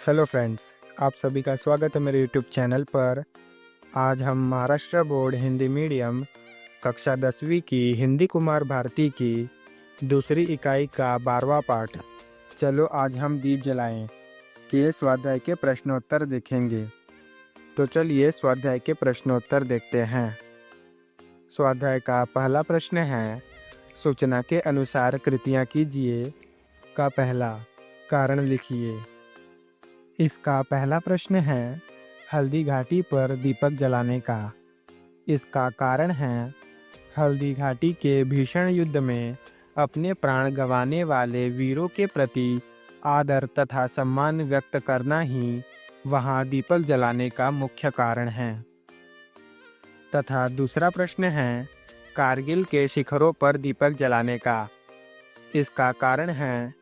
Hello friends, आप सभी का स्वागत है मेरे यूट्यूब चैनल पर। आज हम महाराष्ट्र बोर्ड हिंदी मीडियम कक्षा 10वीं की हिंदी कुमार भारती की दूसरी इकाई का 12वां पाठ चलो आज हम दीप जलाएं के स्वाध्याय के प्रश्नोत्तर देखेंगे। तो चलिए स्वाध्याय के प्रश्नोत्तर देखते हैं। स्वाध्याय का पहला प्रश्न है, सूचना के अनुसार कृतियाँ कीजिए का पहला कारण लिखिए। इसका पहला प्रश्न है, हल्दी घाटी पर दीपक जलाने का। इसका कारण है, हल्दी घाटी के भीषण युद्ध में अपने प्राण गंवाने वाले वीरों के प्रति आदर तथा सम्मान व्यक्त करना ही वहां दीपक जलाने का मुख्य कारण है। तथा दूसरा प्रश्न है, कारगिल के शिखरों पर दीपक जलाने का। इसका कारण है,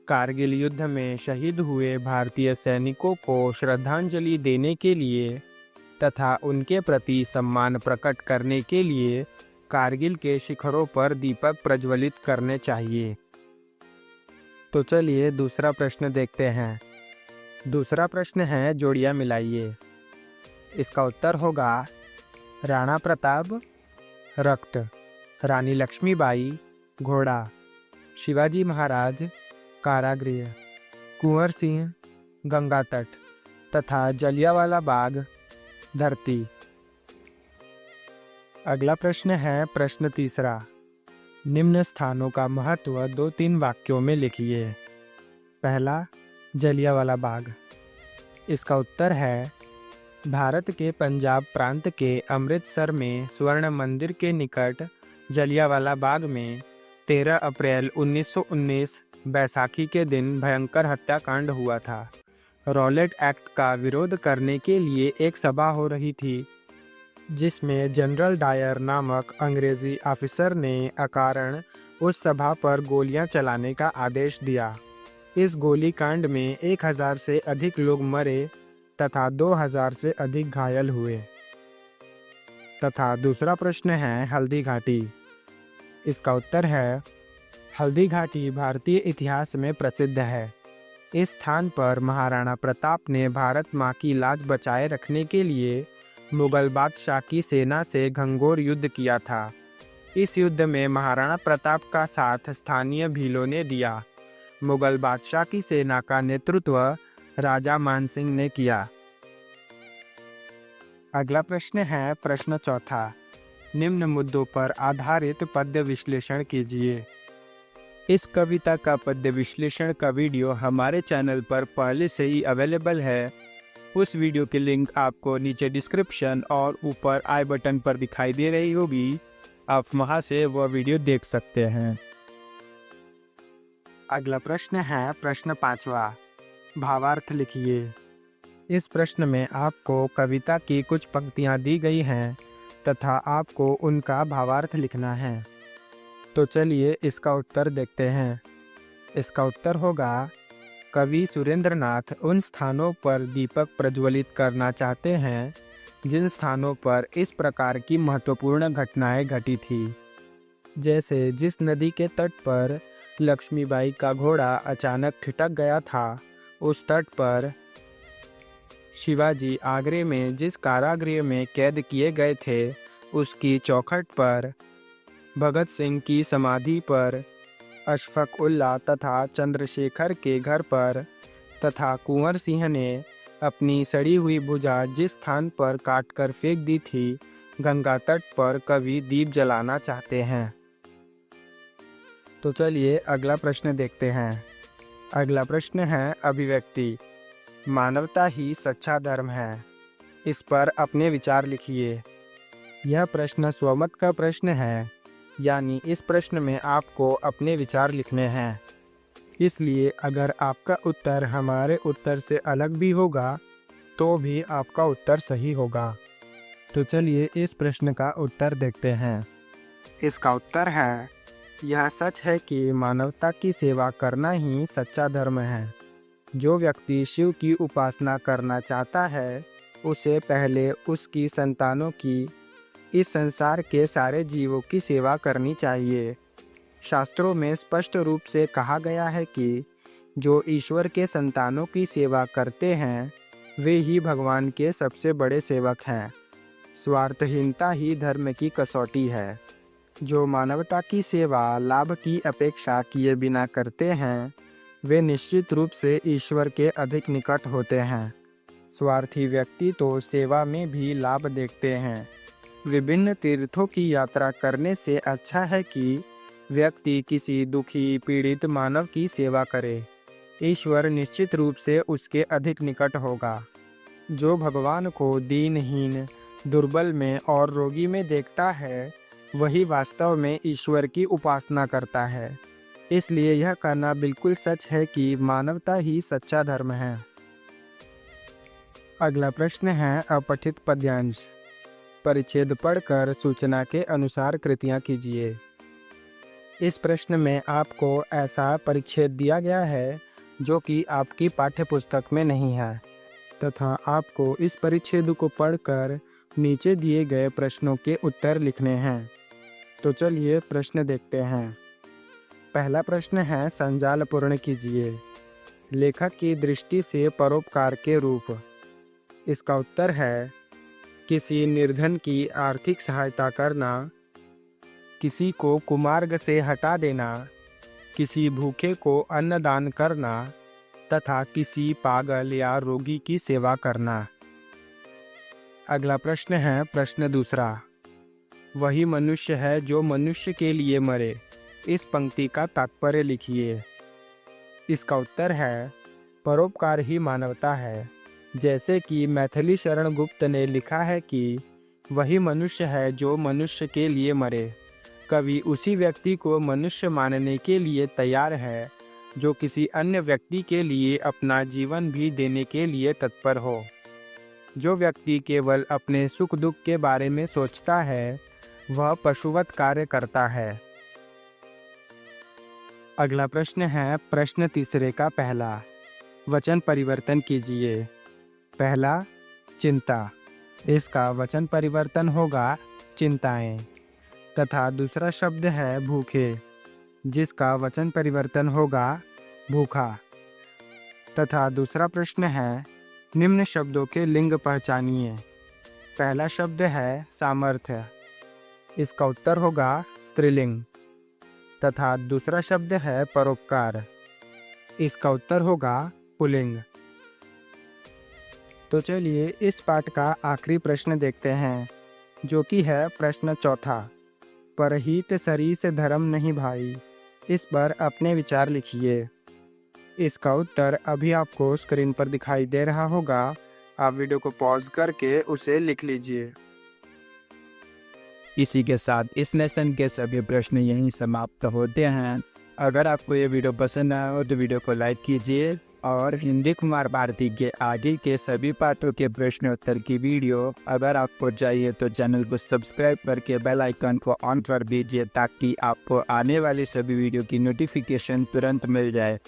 कारगिल युद्ध में शहीद हुए भारतीय सैनिकों को श्रद्धांजलि देने के लिए तथा उनके प्रति सम्मान प्रकट करने के लिए कारगिल के शिखरों पर दीपक प्रज्वलित करने चाहिए। तो चलिए दूसरा प्रश्न देखते हैं। दूसरा प्रश्न है, जोड़ियां मिलाइए। इसका उत्तर होगा, राणा प्रताप रक्त, रानी लक्ष्मीबाई घोड़ा, शिवाजी महाराज कारागृह, कुंवर सिंह गंगा तट तथा जलियांवाला बाग धरती। अगला प्रश्न है प्रश्न तीसरा, निम्न स्थानों का महत्व 2-3 वाक्यों में लिखिए। पहला, जलियांवाला बाग। इसका उत्तर है, भारत के पंजाब प्रांत के अमृतसर में स्वर्ण मंदिर के निकट जलियांवाला बाग में 13 अप्रैल 1919 बैसाखी के दिन भयंकर हत्याकांड हुआ था। रॉलेट एक्ट का विरोध करने के लिए एक सभा हो रही थी, जिसमें जनरल डायर नामक अंग्रेजी ऑफिसर ने अकारण उस सभा पर गोलियां चलाने का आदेश दिया। इस गोलीकांड में 1000 से अधिक लोग मरे तथा 2000 से अधिक घायल हुए। तथा दूसरा प्रश्न है, हल्दी घाटी। इसका उत्तर है, हल्दी घाटी भारतीय इतिहास में प्रसिद्ध है। इस स्थान पर महाराणा प्रताप ने भारत माँ की लाज बचाए रखने के लिए मुगल बादशाह की सेना से घंघोर युद्ध किया था। इस युद्ध में महाराणा प्रताप का साथ स्थानीय भीलों ने दिया। मुगल बादशाह की सेना का नेतृत्व राजा मानसिंह ने किया। अगला प्रश्न है प्रश्न चौथा, निम्न मुद्दों पर आधारित पद्य विश्लेषण कीजिए। इस कविता का पद्य विश्लेषण का वीडियो हमारे चैनल पर पहले से ही अवेलेबल है। उस वीडियो की लिंक आपको नीचे डिस्क्रिप्शन और ऊपर आई बटन पर दिखाई दे रही होगी। आप वहां से वह वीडियो देख सकते हैं। अगला प्रश्न है प्रश्न पांचवा, भावार्थ लिखिए। इस प्रश्न में आपको कविता की कुछ पंक्तियां दी गई हैं तथा आपको उनका भावार्थ लिखना है। तो चलिए इसका उत्तर देखते हैं। इसका उत्तर होगा, कवि सुरेंद्रनाथ उन स्थानों पर दीपक प्रज्वलित करना चाहते हैं जिन स्थानों पर इस प्रकार की महत्वपूर्ण घटनाएं घटी थी। जैसे जिस नदी के तट पर लक्ष्मीबाई का घोड़ा अचानक ठिठक गया था, उस तट पर शिवाजी आगरे में जिस कारागृह में कैद किए गए थे, उसकी चौखट पर भगत सिंह की समाधि पर, अशफक उल्लाह तथा चंद्रशेखर के घर पर तथा कुंवर सिंह ने अपनी सड़ी हुई भुजा जिस स्थान पर काटकर फेंक दी थी, गंगा तट पर कवि दीप जलाना चाहते हैं। तो चलिए अगला प्रश्न देखते हैं। अगला प्रश्न है अभिव्यक्ति। मानवता ही सच्चा धर्म है। इस पर अपने विचार लिखिए। यह प्रश्न स्वमत का प्रश्न है, यानी इस प्रश्न में आपको अपने विचार लिखने हैं। इसलिए अगर आपका उत्तर हमारे उत्तर से अलग भी होगा तो भी आपका उत्तर सही होगा। तो चलिए इस प्रश्न का उत्तर देखते हैं। इसका उत्तर है, यह सच है कि मानवता की सेवा करना ही सच्चा धर्म है। जो व्यक्ति शिव की उपासना करना चाहता है, उसे पहले उसकी संतानों की, इस संसार के सारे जीवों की सेवा करनी चाहिए। शास्त्रों में स्पष्ट रूप से कहा गया है कि जो ईश्वर के संतानों की सेवा करते हैं वे ही भगवान के सबसे बड़े सेवक हैं। स्वार्थहीनता ही धर्म की कसौटी है। जो मानवता की सेवा लाभ की अपेक्षा किए बिना करते हैं वे निश्चित रूप से ईश्वर के अधिक निकट होते हैं। स्वार्थी व्यक्ति तो सेवा में भी लाभ देखते हैं। विभिन्न तीर्थों की यात्रा करने से अच्छा है कि व्यक्ति किसी दुखी पीड़ित मानव की सेवा करे। ईश्वर निश्चित रूप से उसके अधिक निकट होगा। जो भगवान को दीनहीन, दुर्बल में और रोगी में देखता है वही वास्तव में ईश्वर की उपासना करता है। इसलिए यह कहना बिल्कुल सच है कि मानवता ही सच्चा धर्म है। अगला प्रश्न है अपठित पद्यांश। परिच्छेद पढ़कर सूचना के अनुसार कृतियाँ कीजिए। इस प्रश्न में आपको ऐसा परिच्छेद दिया गया है जो कि आपकी पाठ्य पुस्तक में नहीं है तथा आपको इस परिच्छेद को पढ़कर नीचे दिए गए प्रश्नों के उत्तर लिखने हैं। तो चलिए प्रश्न देखते हैं। पहला प्रश्न है संजाल पूर्ण कीजिए। लेखक की दृष्टि से परोपकार के रूप। इसका उत्तर है किसी निर्धन की आर्थिक सहायता करना, किसी को कुमार्ग से हटा देना, किसी भूखे को अन्नदान करना तथा किसी पागल या रोगी की सेवा करना। अगला प्रश्न है प्रश्न दूसरा। वही मनुष्य है जो मनुष्य के लिए मरे। इस पंक्ति का तात्पर्य लिखिए। इसका उत्तर है परोपकार ही मानवता है। जैसे कि मैथिली शरण गुप्त ने लिखा है कि वही मनुष्य है जो मनुष्य के लिए मरे। कवि उसी व्यक्ति को मनुष्य मानने के लिए तैयार है जो किसी अन्य व्यक्ति के लिए अपना जीवन भी देने के लिए तत्पर हो। जो व्यक्ति केवल अपने सुख दुख के बारे में सोचता है वह पशुवत कार्य करता है। अगला प्रश्न है प्रश्न तीसरे का पहला। वचन परिवर्तन कीजिए। पहला चिंता। इसका वचन परिवर्तन होगा चिंताएं। तथा दूसरा शब्द है भूखे जिसका वचन परिवर्तन होगा भूखा। तथा दूसरा प्रश्न है निम्न शब्दों के लिंग पहचानिए। पहला शब्द है सामर्थ्य। इसका उत्तर होगा स्त्रीलिंग। तथा दूसरा शब्द है परोपकार। इसका उत्तर होगा पुल्लिंग। तो चलिए इस पाठ का आखिरी प्रश्न देखते हैं जो कि है प्रश्न चौथा। परहित सरिस धर्म नहीं भाई। इस पर अपने विचार लिखिए। इसका उत्तर अभी आपको स्क्रीन पर दिखाई दे रहा होगा। आप वीडियो को पॉज करके उसे लिख लीजिए। इसी के साथ इस लेसन के सभी प्रश्न यहीं समाप्त होते हैं। अगर आपको ये वीडियो पसंद आया हो तो वीडियो को लाइक कीजिए और हिंदी कुमार भारती के आगे के सभी पाठों के प्रश्न उत्तर की वीडियो अगर आपको चाहिए तो चैनल को सब्सक्राइब करके बेल आइकन को ऑन कर दीजिए ताकि आपको आने वाली सभी वीडियो की नोटिफिकेशन तुरंत मिल जाए।